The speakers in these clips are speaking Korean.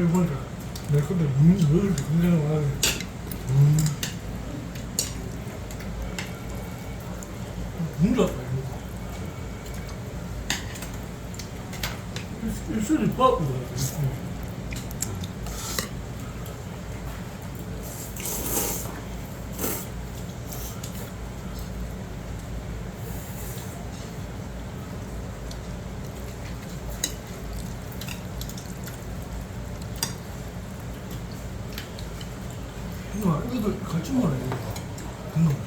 해보니까 내가 근데 왜 이렇게 굉장히 많아지? 문자다 이거. 입술이 빠졌다. 이것도 같이 먹어야 돼. 된거 같아.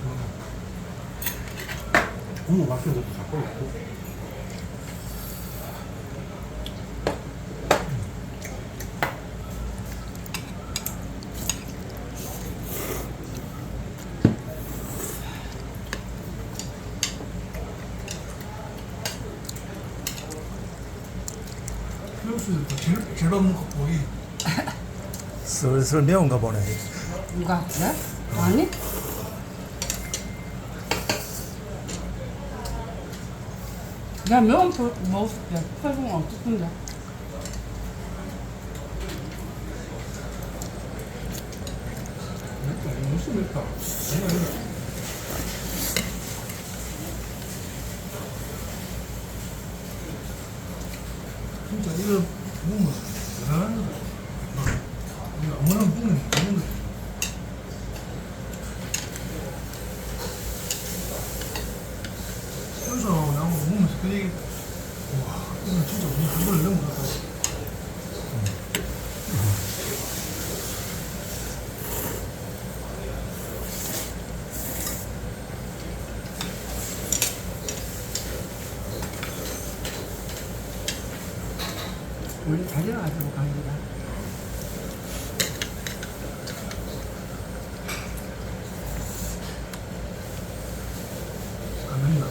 국물 맛있는 것도 자꾸 먹고. 플러스도 제일 없는 거 보이. 슬슬 매운가 보네. 누가 그래? 아니? 내가 매운 거 먹을게. 설탕 없었는데. 무슨 맵다. 진짜 이거 먹으면 대단한 거다. 아무나 먹는 게 아닌 거지. 그래서 나하고 먹으면서 그 얘기, 와, 이거 진짜 우리 그걸 너무 좋다. 우리 달려가지고 갑니다. 안 된다.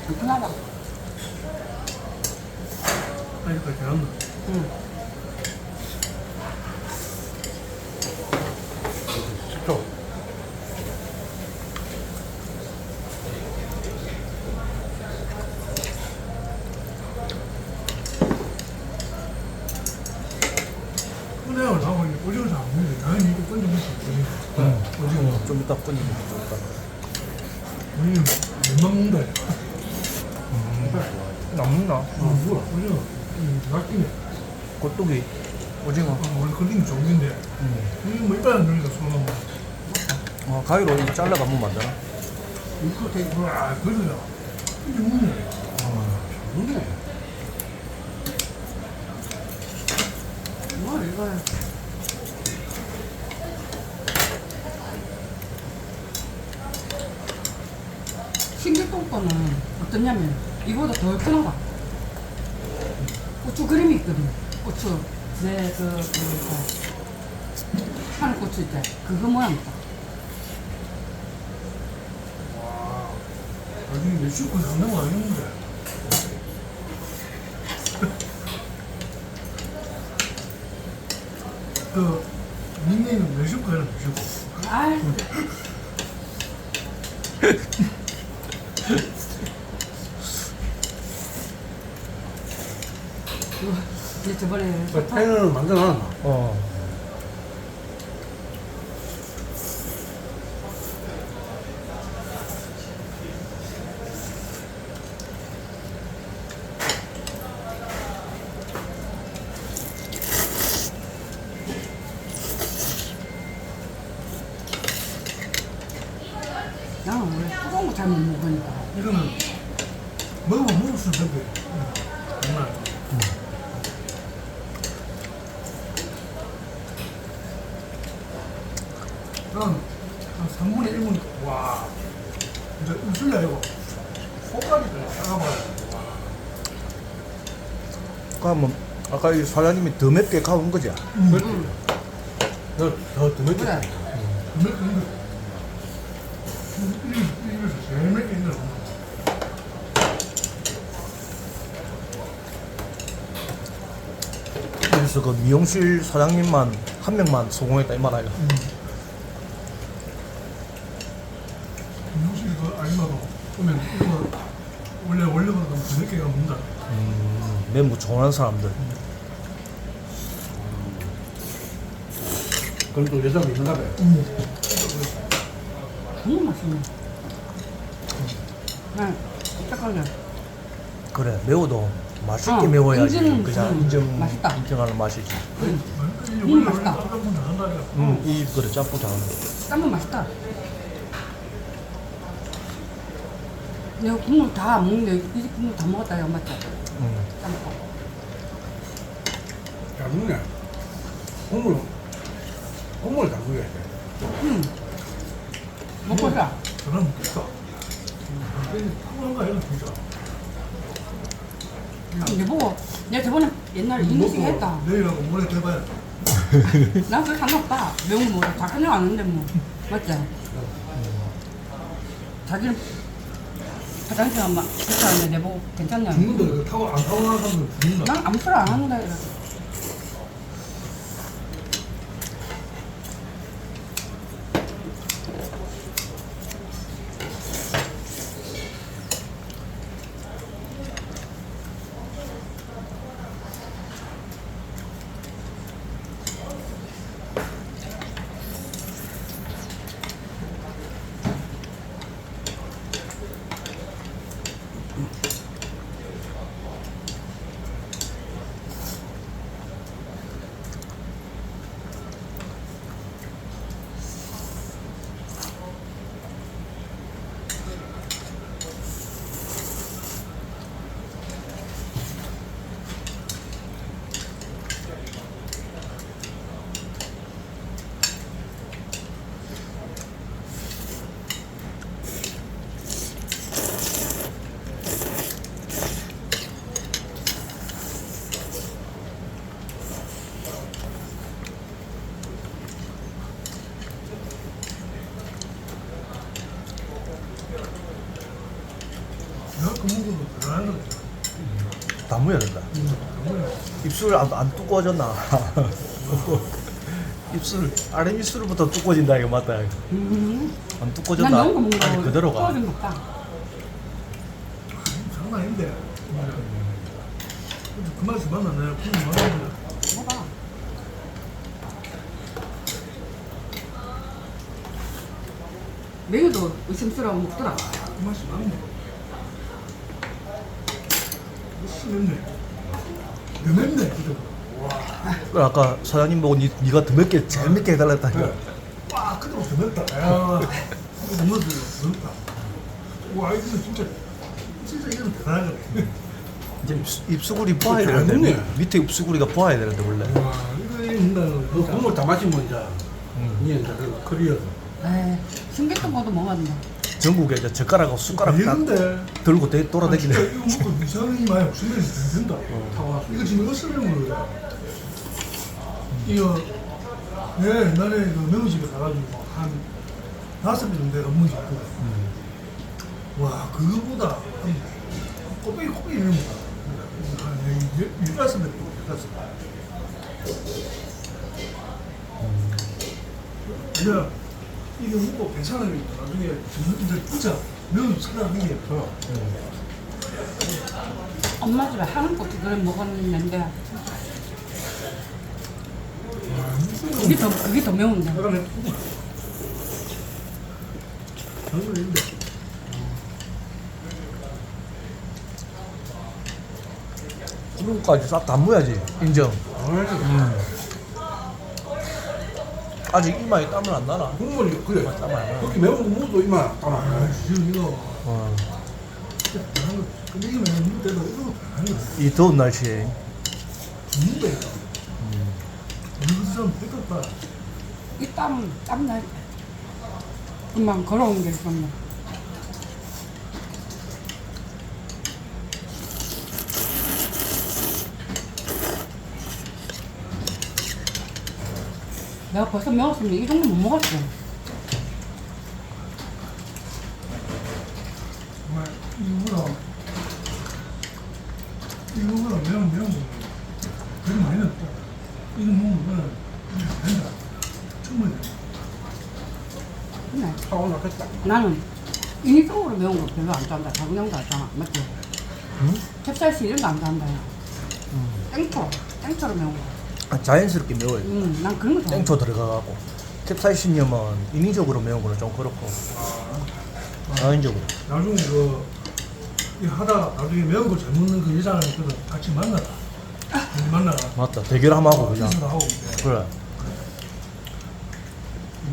불편하다. 아직까지 잘한다. 응. 10초. 꺼내요. 나하고 이제 오징어 잘안 먹는데, 나는 이거 꺼내 먹을 수 없거든. 오징어. 좀 이따 꺼내면 좀 이따. 우리는 몇만 먹는다. 남는다. 뭐야, 오징어. 낚이네. 꼴뚜기, 오징어. 원래 걸리는 종류인데, 이거 뭐 이빨 안 들리니까 손은 가위로 이거 잘라가면 만드나? 이거 되게, 와, 그러냐. 이게 뭐냐. 좋네. 뭐 이거 신길동 거는 어떠냐면 이거보다 더 얼큰하다. 고추 그림이 있거든. 고추 내그 하늘 고추 있지. 그거 모양이다. 와, 나중에 멕시코 장난 아니는데. 그, 닉네임은 멕시코야, 멕시코. 아이. 이거 이제 저번에 그 팬을 만들어놨나? 어. 나는 원래 뜨거운 거 잘 못 먹으니까. 이거는 먹으면 먹을수록 되게 정말 난한 3분의 1분 와 진짜 웃을래 아니고 속까지도 작아봐가지고 와. 그러면 아까 이 사장님이 더 맵게 가온 거지? 너더 맵게. 그래. 몇 근데 이래서 제일 맵게 있는 거 그래서 그 미용실 사장님만 한 명만 성공했다 이 말 아이가? 미용실 그 알바도 보면 이거 원래보다 저녁에 먹는다. 매운 거 좋아하는 사람들. 그럼 또 여자가 있는가 봐. 정말 맛있네. 네, 딱딱하게. 그래 매워도 맛있게 어, 매워야지 인증은, 그냥 맛있다. 인정하는 맛이지. 맛있다. 짬뽕 잘한다. 이 그래 짬뽕 잘하는 거. 짬뽕 맛있다. 내가 국물 다 안 먹는데 이 집 국물 다 먹었다 이거 맞죠? 짬뽕. 잘 먹네. 국물 담그야 돼. 먹고 자. 저는 먹겠다. 푸근한 거 아니야 진짜. 근데 보고 내가 저번에 옛날에 이미식 했다. 내일하고 모레 해봐야 난 그거 상관없다. 매운 거 먹어. 다 그냥 아는데 뭐. 맞지? 자기는 화장실 가면 괜찮은데 내보고 괜찮냐? 죽는다. 이거 타고 안 타고 나가는 사람들 죽는다. 난 아무 소리 안 한다. 이래. 내가 그 먹어도 대단한 거. 다 무야 된다. 입술 안 두꺼워졌나? 입술 아래 입술부터 두꺼워진다 이거 맞다. 안 난 두꺼워졌나? 매운 거 먹는 거 아니 그대로가. 떨어진 것 같다. 장난 아닌데. 그 맛이 맞나 내가 국물 맞나. 먹어봐. 매우도 의심스러워 먹더라. 그 맛이 맞네. 맵네. 더 맵네. 그죠? 그래, 아까 사장님 보고 네가 더 맵게 제일 맵게 해달랬다 이거. 와, 그대로 더 맵다. 야, 이거 넣어서 더 맵다. 와, 이거 진짜 이거는 대단한 거네. 이제 입수구리 부어야 잘 되는데 먹네. 밑에 입수구리가 부어야 되는데 원래. 와, 이거 있는다는 그 국물 다 마시면 이제 이게 이제 그 커리어서. 에이, 신기했던 것도 먹었는데. 전국에 이제 젓가락하고 숟가락 딱 이런데 들고 진짜 돌아다니네. 이거 먹고 이상이 많이 없으면 된다. 이거 지금 이거 쓰는 거야. 이거 내가 옛날에 그 명집에 가가지고 한 5배 정도 내가 먹은 적 있거든. 와, 그거보다 한 꼬빼기 이런 거다. 한 15배. 내가 이거 먹고 괜찮아요. 나중에 이제 진짜 매운 찾아가는 게 없어. 엄마 집에 한국도 그래 먹었는데 그게 더 매운데. 약간 장난인데. 그런까지 싹 다 무야지 인정. 아직 이마에 땀을 안 나나? 국물이 그래. 땀을 안 나. 그렇게 매운 거 먹어도 이만 땀 안 아, 나. 지금 이거 어. 대단한 거. 근데 이거 내가 먹을 때도 이거 대단한 거. 이 더운 날씨에 죽는다 이거. 이거 사람 뺏겼다. 이 땀 날. 금방 걸어온 게 있었네. 내가 벌써 먹었으면 이 정도 못 먹었어. 정말 이거보다 매운 거 그리 많이 넣었다. 이거 먹으면 된다. 충분히 된다. 근데 타고 나겠다. 나는 인위적으로 매운 거 별로 안 좋아한다. 자궁형도 안 좋아. 맞지? 응? 캡사이신 이런 거 안 좋아한다. 야. 땡초로 매운 거. 아, 자연스럽게 매워요. 난 그런 거 좋아해. 땡초 들어가갖고 캡사이신이면 인위적으로 매운 거는 좀 그렇고 자연적으로. 나중에 이거 하다가 나중에 매운 거 잘 먹는 그 여자랑 같이 만나라. 만나라. 맞다. 대결 한번 하고 그냥. 인사도 하고. 그래.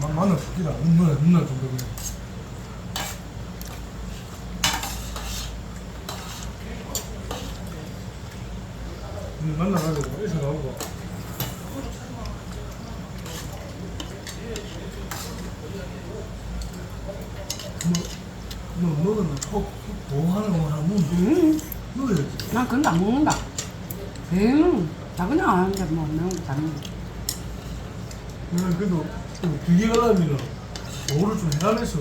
만나 죽기다. 얼마나 정도 그냥. 만나가지고 인사 나오고. 먹으면 뭐 하는 거 하나 먹어야지. 난 그런 거 안 먹는다. 나 그냥 안 하는데 뭐 매운 거 다른 거. 그래도 길게 가려면 오를 좀 해가면서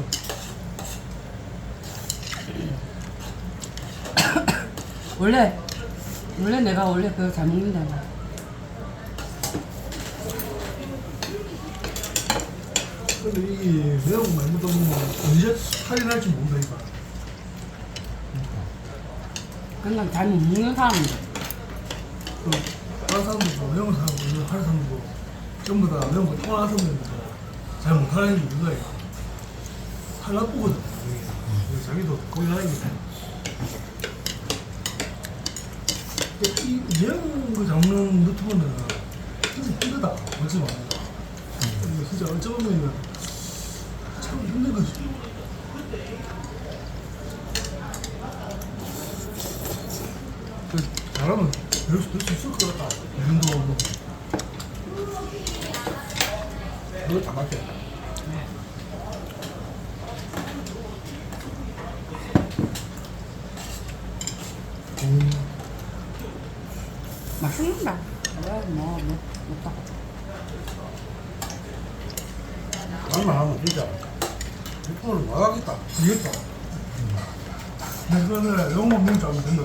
원래 내가 원래 그거 잘 먹는다. 근데 이 매운 거 많이 먹다 보면 언제 살이 날지 모른다니까. 그건 잘 못 먹는 사람인데. 다른 사람들도 매운 사람도 하는 사람도 전부 다 매운 거 타고나서 잘 못하는 이유가 살 나쁘거든. 자기도 거기 가는 게. 이 매운 거 잡는 유튜버는 진짜 힘들다. 어찌 말해. 진짜 어찌 보면 참 힘든 거지. 잘하면 될 수 있을 것 같다. 이 정도 뭐. 그거 다 맞게. 맛있는다. 못다. 얼마 하면 진짜 유튜브를 나가겠다. 이겼다. 내가 영어 먹는 줄 알면 된다.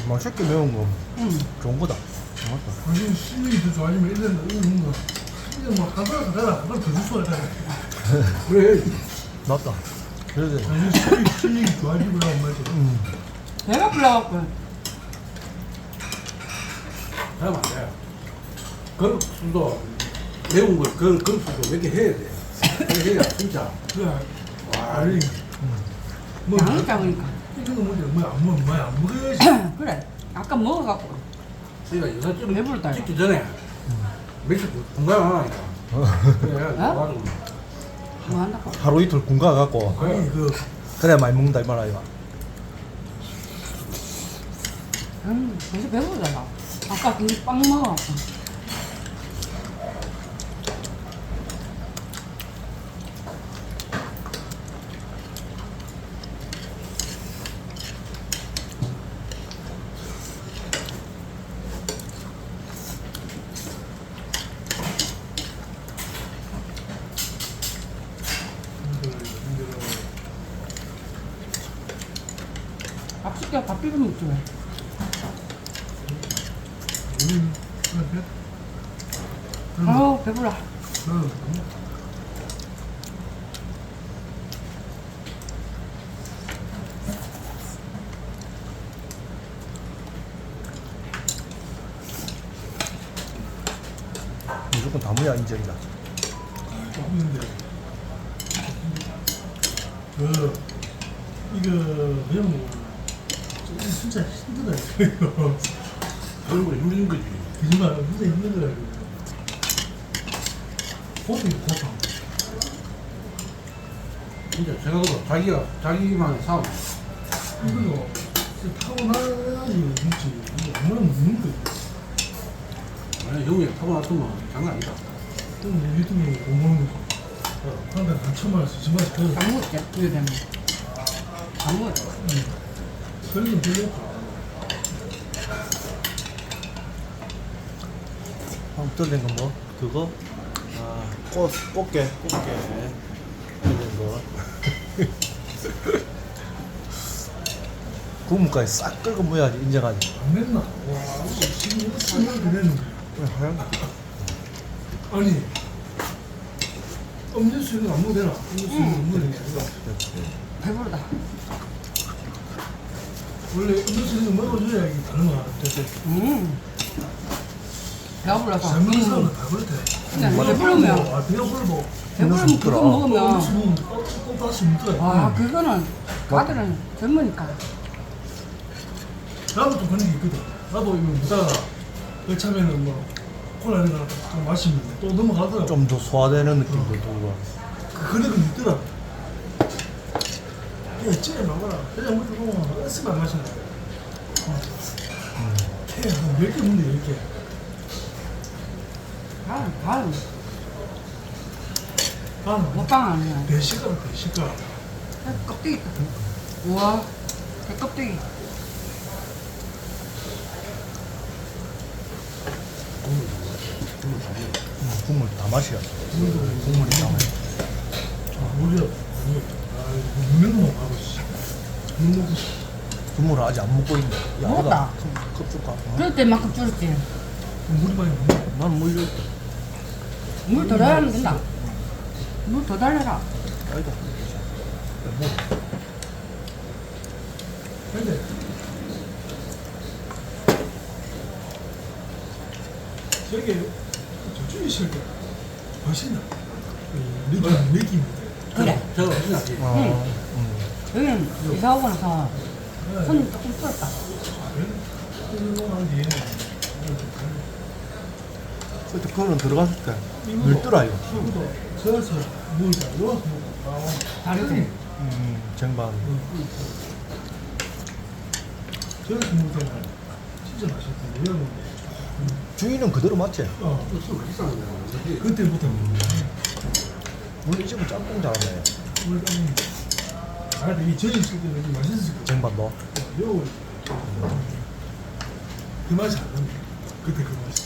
맛있게 매운 거 응. 좋은 거다. 맞다. 당신 실력이 더 좋아지면 이런 거 이런 뭐 하나도 되나 하나 더줄 수가 있다. 그래. 맞다. 그래야 돼. 당신 실력이 좋아지고 나면 말이지. 배가 불러갖고. 하면 안 돼. 그런 수도 매운 걸 그런 수도 몇 개 해야 돼. 그렇게 해야 진짜. 그래. 와, 아니. 뭐 양이 작으니까. 이거는 뭐안 먹어야지. 그래. 아까 먹어갖고. 그러니까 여사집 배부르다, 이거. 찍기 전에 며칠 건강하니까. 그래, 가지고 뭐 한다고. 하루 이틀 군가 갖고 아니 그래 많이 먹는다 이 말 아이가. 벌써 배부르다. 아까 그 빵 먹어갖고. 밥 시켜 밥 비벼 먹지 왜? 아우 배불러. 무조건 다무야 인정이다. 없는데 이거 매운 거 진짜 힘들다 이거. 그런 거 힘든 거지. 정말 진짜 힘들더라 이거. 고통이 고통. 진짜 제가 그도 자기만의 삶. 이거 타고나야지 먹지. 이거 아무나 먹는 거지. 만약 형이 타고났으면 장난 아니다. 그럼 유튜브에 못 먹는 거. 한 달에 한 1,000원씩 2,000원씩 해도 안 먹었지? 이거 되면 안 먹었지? 그러면 되겠다. 한번 들린 건 뭐? 그거? 꽃게 들린 거. 국물까지 싹 끓고 뭐야지 인정하지. 안 맵나? 와, 이거 지금 이거 쓰면 그랬는데. 왜 하얀 거? 아니, 음료수 이거 안 먹어도 되나? 음료수 이거 안 먹어도 되나? 배부르다. 원래 음료수 이거 먹어줘야 이게 다른 거야. 배불러서. 젊은 사람은 다 그렇대. 그냥 배부르면, 아, 배가 불고. 배부르면 그거 먹으면, 음료수 먹으면 또 다시 먹더라. 와, 그거는 아들은 젊으니까. 나도 좀 그런 게 있거든. 나도 이거 먹다가 여차면은 뭐 콜라 이런 거좀 마시면 또 넘어가더라. 좀 더 소화되는 느낌도 들고. 그런 거 있더라. 야, 찌에 먹어라. 그냥 먹고 보면 얼씨만 안 마시네. 걔, 한 10개 먹는데 10개. 가을, 나는 먹방 안 해요. 대식가라, 대식가. 껍데기. 우와, 그 껍데기. 국물 다 맛이야. 국물이 다 맛있어. 우리야, 먹는 거만 하고 있어. 못 먹고 싶어. 국물을 아직 안 먹고 있네. 야, 먹었다. 컵 줄까? 그럴 때만큼 줄었지. 물이 많이 먹네. 나는 뭐 이래. 물 더 달라면 된다. 물 더 달래라. 아니다. 뭐, 근데 저게 저쪽에 있을 때 훨씬 나. 느낌이. 그래. 저거 신나지. 여기는 이사 오고 나서 손이 조금 풀었다. 운동한 뒤에 그때 그거는 들어갔을 때 늘더라 이거. 이거도 저어서 먹자. 여기서 먹고. 다르지? 쟁반. 저기서 먹을 때는 진짜 맛있던데. 여기 주인은 그대로 맞지? 술 비싼 거야. 그때부터 우리 이 집은 짬뽕 잘하네. 우리 땀이 아 근데 이 저기 있을 때는 좀 맛있었을 거야. 쟁반 넣어. 요 그 맛이 안 납니다. 그때 그 맛이.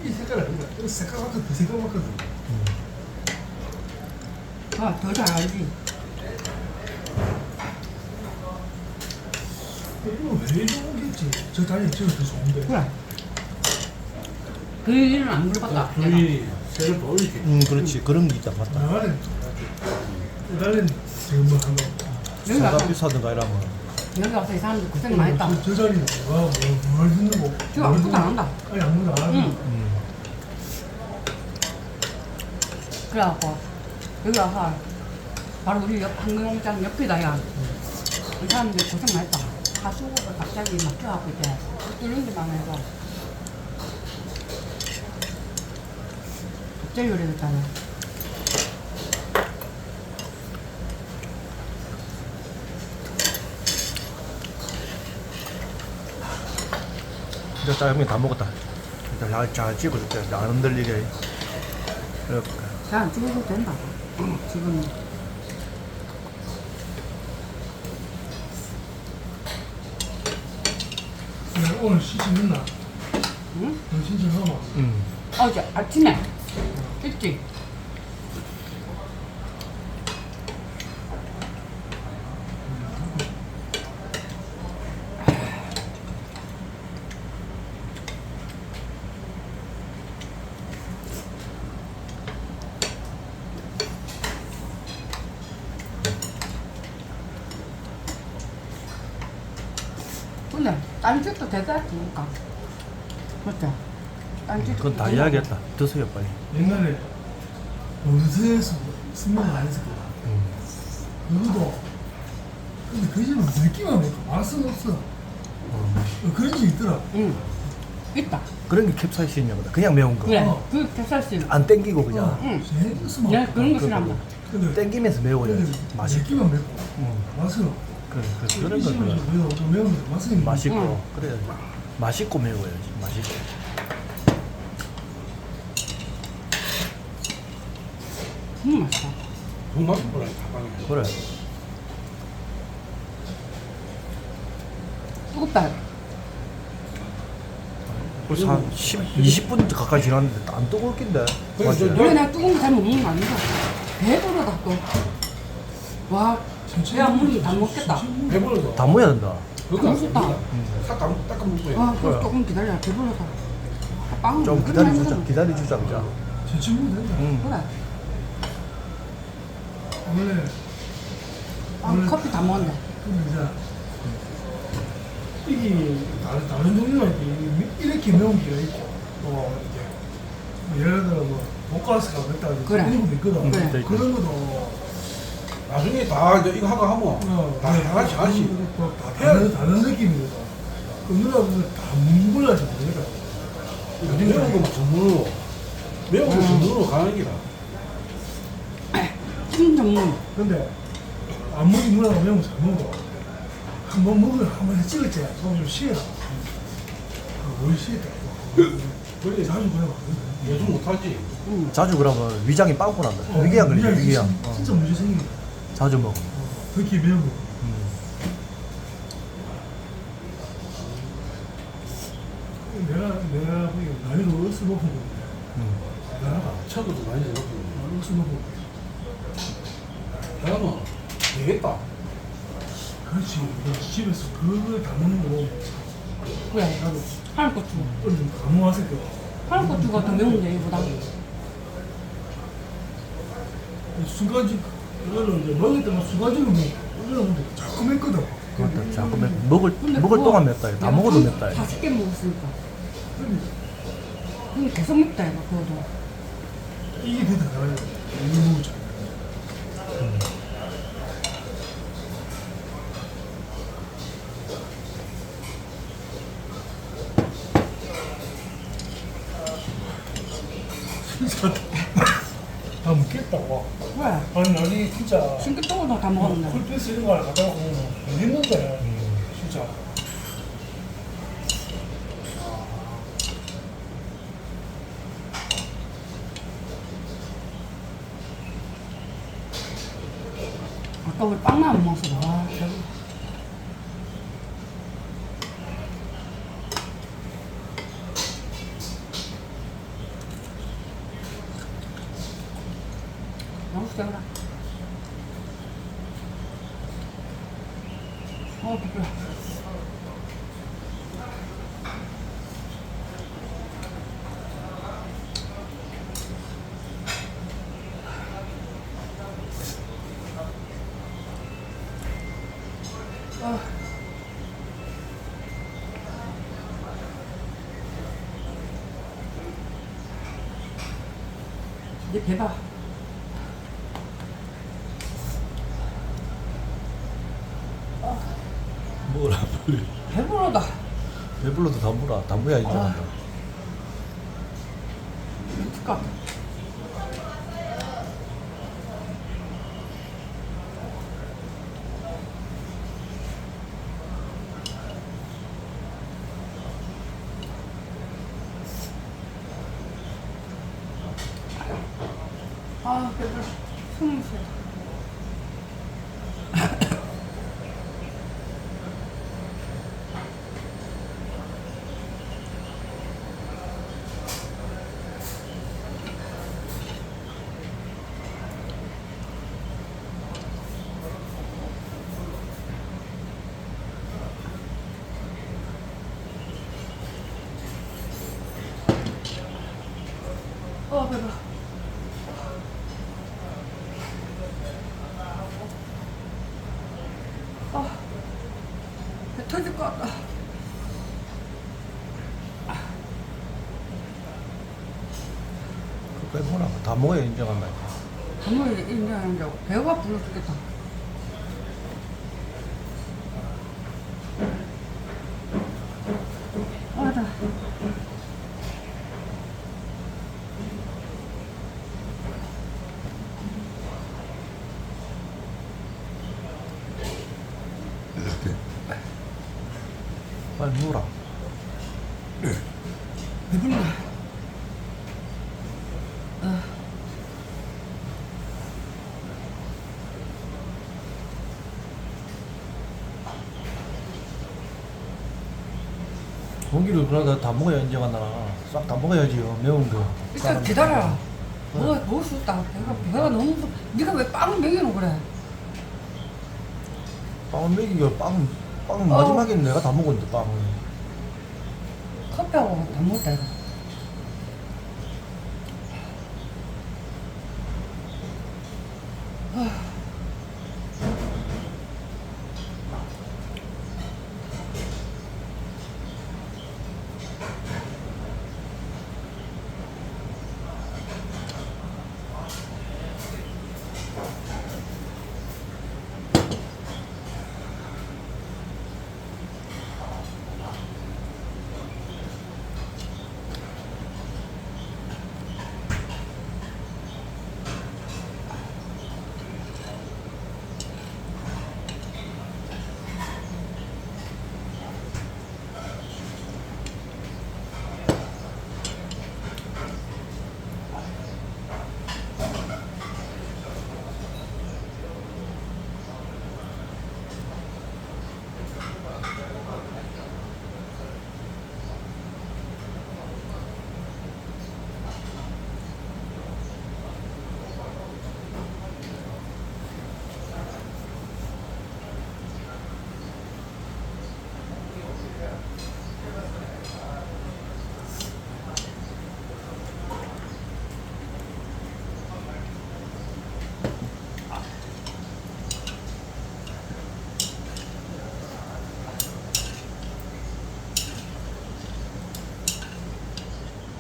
이 색깔 아닌가? 이 색깔 같은 그 색깔 같거든. 아, 더 잘 알지? 이거 왜 좋은겠지? 저 다리 저거 더 좋은데. 그래. 그 일은 안 물어봤다. 내가. 주인이 세를 더 올리지. 그렇지. 그런 게 있다 맞다. 나는 지금 뭐 한번 여기 사가 와서, 비싸든가 이러면. 여기 와서 이 사람들 고생 많이 했다. 저 자리는 뭘 듣는 거? 지금 아무것도 안 한다. 아니 아무것도 안 하는 응. 그래갖고, 여기 와서, 바로 우리 옆, 한강공장 옆에다, 야. 이 사람들 고생 많이 했다. 하수구가 갑자기 막혀갖고, 이제, 뚫는 데만 해서. 갑자기 그래졌잖아. 이제 짜장면 다 먹었다. 일단 잘 찍어줄게. 안 흔들리게. 이렇게. 잘안 찍어도 된다. 지금. 오늘 시즌했나? 응? 너 신청하마. 어제 아침에. 있지? 근데 딴집도 대단하니까 맞죠? 딴집도 그건 다 이야기했다. 드세요 빨리. 옛날에 원서에서 스모를 안 했었거든. 그것도 근데 그 집은 느낌만 있고 맛은 없어. 그런 집 있더라. 응 있다. 그런 게 캡사이신이야 보다. 그냥 매운 거. 그래 어. 그 캡사이신 안 땡기고 그냥. 응 재밌어 막. 내가 그런 거 싫어한다. 근데 땡기면서 매워야지. 맛있. 느낌만 맵고 맛은 그래, 이 그런 집은 거 좀 매워 좀 매운데 맛은 있는 맛있고 응. 그래. 맛있고 매워야지. 맛있고. 맛있다. 정말 뭐라 가방에. 그래. 뜨겁다. 벌써 한 10, 20분 가까이 지났는데 안 뜨거울 낀데. 그래, 맞지? 저- 원래 내가 뜨거운 거 잘 못 먹는 거 아닌가? 배부르다 또. 와, 내가 물이 다 먹겠다. 배불러서. 다 모여야 된다. 그거 안 맛있다. 됩니다. 싹 닦아 먹고. 아, 그럼 조금 기다려. 배불러서. 빵은 좀 그냥 기다려주자. 먹으면 기다려주자 그자. 대충 먹으면 된다. 그래. 원래 아, 커피 다 먹었네. 근데 이제 이게 다른 종류가 이렇게 매운 게 있고 이제 예를 들어 뭐 돈가스가 맵다 그래. 이런 것도 있거든. 그래. 그런 것도 나중에 다 이제 이거 하고 하면 다 하나씩 하나씩 다 다른 느낌이거든. 그 누나 보면 다 몰라지 모르겠다. 매운 거만 전문으로 매운 거 전문으로 가는 기라. 찜 전문. 근데 아무리 누나가 매운 거 잘 먹어도 한번 먹으면 한번 찍을 때 좀 쉬어라. 뭘 쉬었다. 그렇게 자주 그래 봤는데. 요즘 못하지. 자주 그러면 위장이 빵꾸 난다. 위궤양 걸리죠, 위궤양. 진짜 문제 생긴다. 자주 먹어. 그렇게 매운 거. 내가 보기에 나이도 어디서 먹은 건데. 나가 처음부터 많이 먹고. 어디서 먹은 건데. 그러면 되겠다. 그렇지. 집에서 그걸 다 먹는 거. 그래. 나도 하얀고추. 좀 감호했을 때. 하얀고추가 더 매운데, 이보다. 순간적 그거를 이제 먹을 때만 순간적으로 먹으면 자꾸 맵거든. 그것도 자꾸 먹을 근데 먹을 그거 동안 맵다. 다 내가 먹어도 한 맵다. 40개 먹었으니까. 근데 계속 맵다, 이거, 그거도. 이게 되게 달아요. 이거 먹자. 진짜 다 먹겠다고. 그래. 아니 나중에 진짜 신기똥도 다 먹었네. 쿨피스 이런 거 하나 갖다 놓고 했는데 진짜 아까 우리 빵만 안 먹었어. 와, 배고. 너무 세구나. 배불러. 이제 배봐. 먹어라 빨리. 배부르다. 배불러도 담부라. 담부야 이제. 미칠까? 배불러. 숨을 쉬어. 배불러. 배 터질 것 같다. 그 빼보라. 다 먹어야 인정한다. 아무리 인정하는데 배가 불러 죽겠다. 맞아. 빨리 먹어라. 배불러. 고기를 그러다 다 먹어야 인정한다. 싹 다 먹어야지. 매운 거. 일단 기다려라. 먹을 수 있다. 배가 너무 네가 왜 빵을 먹이노 그래? 빵을 먹이고 빵은 마지막에 내가 다 먹었는데 빵을. 커피하고 다 먹었다 이거.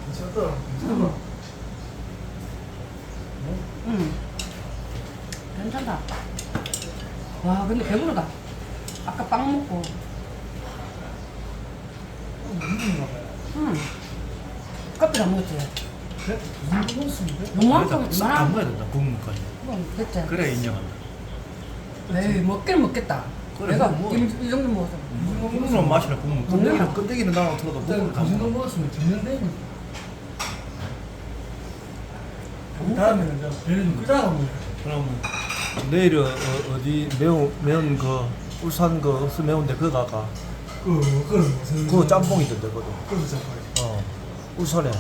괜찮다. 괜찮아. 응. 괜찮다. 와, 근데 배부르다. 아까 빵 먹고. 무슨가 봐요. 응. 커피를 안 먹었지? 그래? 무슨 먹었는데? 너무 안 안 먹었지? 먹어야 된다 국물까지. 그럼 됐지? 그래 인정한다. 에이, 먹긴 먹겠다. 그래, 내가 뭐. 이 정도 먹었어. 국물은 맛이나 국물. 껍데기는 껍데기는 나랑 들어도 국물 다 무슨 거 먹어. 먹었으면 됐는데. 다음에는 이제 배를 좀 끄자고 먹어요. 그러면 내일은 어디 매운 그 울산 그 어스 매운데 그거 가까. 그거는 무슨. 그거 짬뽕이던데 그거. 그거 잡아요. 울산에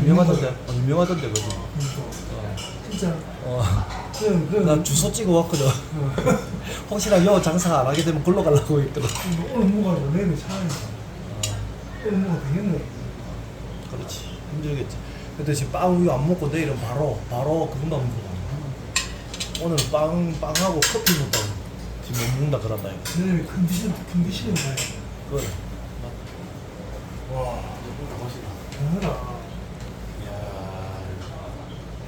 유명하던데. 유명하던데 그거. 진짜. 나 주소 찍어 왔거든. 혹시나 요 장사 안 하게 되면 걸러 가려고 했거든. 오늘 먹어가지고 내일 차에서. 오늘 먹어 되겠네. 그렇지. 힘들겠지. 근데 지금 빵 우유 안 먹고 내일은 바로 그것만 먹는다. 오늘 빵하고 커피 먹다고 지금 못 먹는다 그런다 이거. 내일 컨디션을 봐야 돼. 그래. 와, 이거 맛있다. 대단하다. 이야,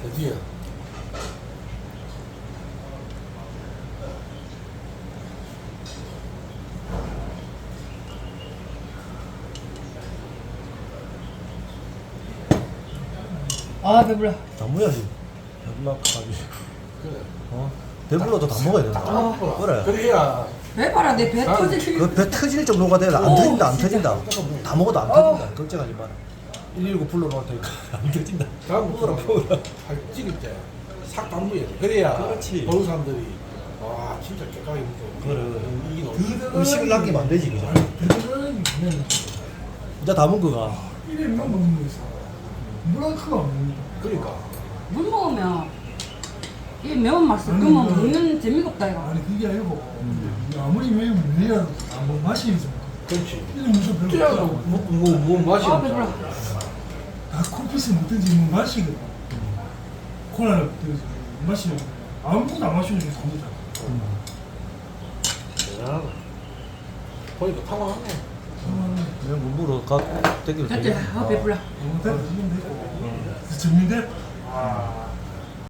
드디어. 아, 배불러. 다 먹어야지. 배불러까지. 그래. 배불러도 다 먹어야 된다. 아. 그래. 그래야 배 봐라, 내 배 아, 터지기. 그 배 터질 정도가 돼라. 안 오, 터진다, 안 진짜. 터진다. 다 먹어도 안 터진다. 걱정하지 마라. 119 불러놓을 테니까 안 터진다. 다음부터 살 찍을 때 싹 담무야 돼. 그래야 그렇지. 보는 사람들이 와 진짜 깨끗하게 먹고 그래. 이기노. 음식을 남기면 안 되지, 그죠? 대단한 게 뭐냐면 이제 다 먹어가. 1인만 먹는 거 있어. 물한크가 안 먹는다. 그러니까 물 먹으면 이 매운맛을 그러면 먹는 재미가 없다, 이거. 아니 그게 아니고 아무리 매우면 매야 뭐 맛이 있어. 그렇지. 이런 무슨 별로 그래야 없잖아. 뭐 맛이 아, 없잖아. 배불러. 다 커피스 먹든지 뭐 맛이거든. 콜라를 맛이 아무것도 안 마시는 게 좋잖아. 대단하다. 보니까 탕화하네. 그냥 문무로 가 땡기면 됐지? 되겠네. 아, 배불러. 됐다. 지금 됐고. 정리됐다.